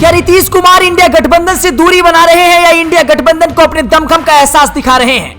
क्या नीतीश कुमार इंडिया गठबंधन से दूरी बना रहे हैं या इंडिया गठबंधन को अपने दमखम का एहसास दिखा रहे हैं?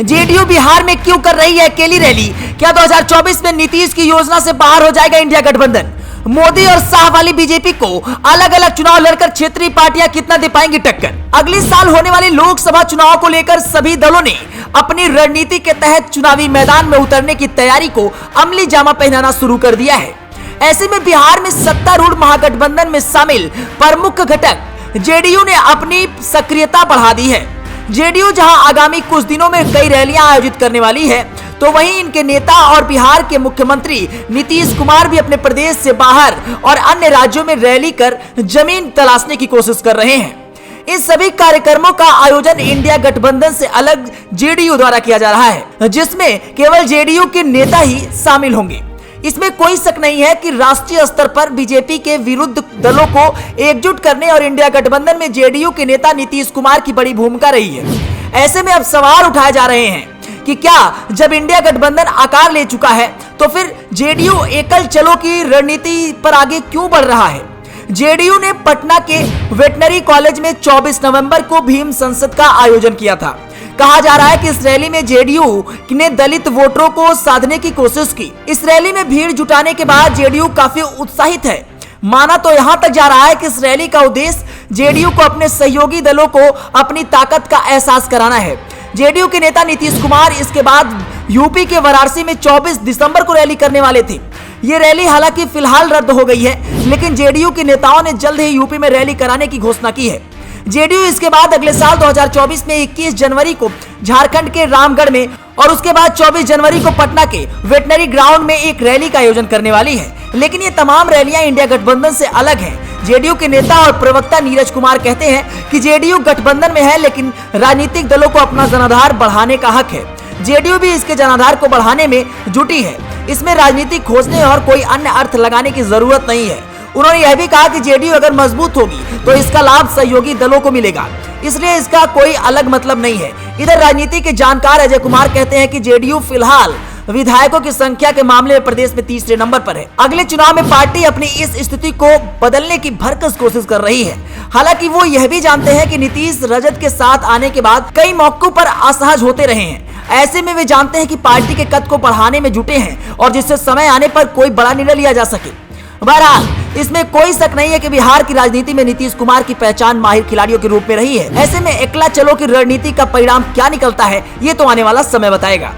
जेडीयू बिहार में क्यों कर रही है अकेली रैली? क्या 2024 में नीतीश की योजना से बाहर हो जाएगा इंडिया गठबंधन? मोदी और शाह वाली बीजेपी को अलग अलग चुनाव लड़कर क्षेत्रीय पार्टियां कितना दे पाएंगी टक्कर? अगले साल होने वाले लोकसभा चुनाव को लेकर सभी दलों ने अपनी रणनीति के तहत चुनावी मैदान में उतरने की तैयारी को अमली जामा पहनाना शुरू कर दिया है। ऐसे में बिहार में सत्तारूढ़ महागठबंधन में शामिल प्रमुख घटक जेडीयू ने अपनी सक्रियता बढ़ा दी है। जेडीयू जहां आगामी कुछ दिनों में कई रैलियां आयोजित करने वाली है, तो वहीं इनके नेता और बिहार के मुख्यमंत्री नीतीश कुमार भी अपने प्रदेश से बाहर और अन्य राज्यों में रैली कर जमीन तलाशने की कोशिश कर रहे हैं। इन सभी कार्यक्रमों का आयोजन इंडिया गठबंधन से अलग जेडीयू द्वारा किया जा रहा है, जिसमें केवल जेडीयू के नेता ही शामिल होंगे। इसमें कोई शक नहीं है कि राष्ट्रीय स्तर पर बीजेपी के विरुद्ध दलों को एकजुट करने और इंडिया गठबंधन में जेडीयू के नेता नीतीश कुमार की बड़ी भूमिका रही है। ऐसे में अब सवाल उठाए जा रहे हैं कि क्या जब इंडिया गठबंधन आकार ले चुका है, तो फिर जेडीयू एकल चलो की रणनीति पर आगे क्यों बढ़ रहा है? जेडीयू ने पटना के वेटनरी कॉलेज में 24 नवंबर को भीम संसद का आयोजन किया था। कहा जा रहा है कि इस रैली में जेडीयू ने दलित वोटरों को साधने की कोशिश की। इस रैली में भीड़ जुटाने के बाद जेडीयू काफी उत्साहित है। माना तो यहां तक जा रहा है कि इस रैली का उद्देश्य जेडीयू को अपने सहयोगी दलों को अपनी ताकत का एहसास कराना है। जेडीयू के नेता नीतीश कुमार इसके बाद यूपी के वाराणसी में 24 दिसंबर को रैली करने वाले थे। ये रैली हालांकि फिलहाल रद्द हो गई है, लेकिन जेडीयू के नेताओं ने जल्द ही यूपी में रैली कराने की घोषणा की है। जेडीयू इसके बाद अगले साल 2024 में 21 जनवरी को झारखंड के रामगढ़ में और उसके बाद 24 जनवरी को पटना के वेटनरी ग्राउंड में एक रैली का आयोजन करने वाली है। लेकिन ये तमाम रैलियां इंडिया गठबंधन से अलग हैं। जेडीयू के नेता और प्रवक्ता नीरज कुमार कहते हैं कि जेडीयू गठबंधन में है, लेकिन राजनीतिक दलों को अपना जनाधार बढ़ाने का हक है। जेडीयू भी इसके जनाधार को बढ़ाने में जुटी है। इसमें राजनीति खोजने और कोई अन्य अर्थ लगाने की जरूरत नहीं है। उन्होंने यह भी कहा कि जेडीयू अगर मजबूत होगी तो इसका लाभ सहयोगी दलों को मिलेगा, इसलिए इसका कोई अलग मतलब नहीं है। इधर राजनीति के जानकार अजय कुमार कहते हैं कि जेडीयू फिलहाल विधायकों की संख्या के मामले में प्रदेश में तीसरे नंबर पर है। अगले चुनाव में पार्टी अपनी इस स्थिति को बदलने की भरकस कोशिश कर रही है। हालांकि वो यह भी जानते हैं कि नीतीश रजत के साथ आने के बाद कई मौकों पर असहज होते रहे हैं। ऐसे में वे जानते हैं कि पार्टी के कद को बढ़ाने में जुटे हैं और जिससे समय आने पर कोई बड़ा निर्णय लिया जा सके। बहरहाल इसमें कोई शक नहीं है कि बिहार की राजनीति में नीतीश कुमार की पहचान माहिर खिलाड़ियों के रूप में रही है। ऐसे में एकला चलो की रणनीति का परिणाम क्या निकलता है, ये तो आने वाला समय बताएगा।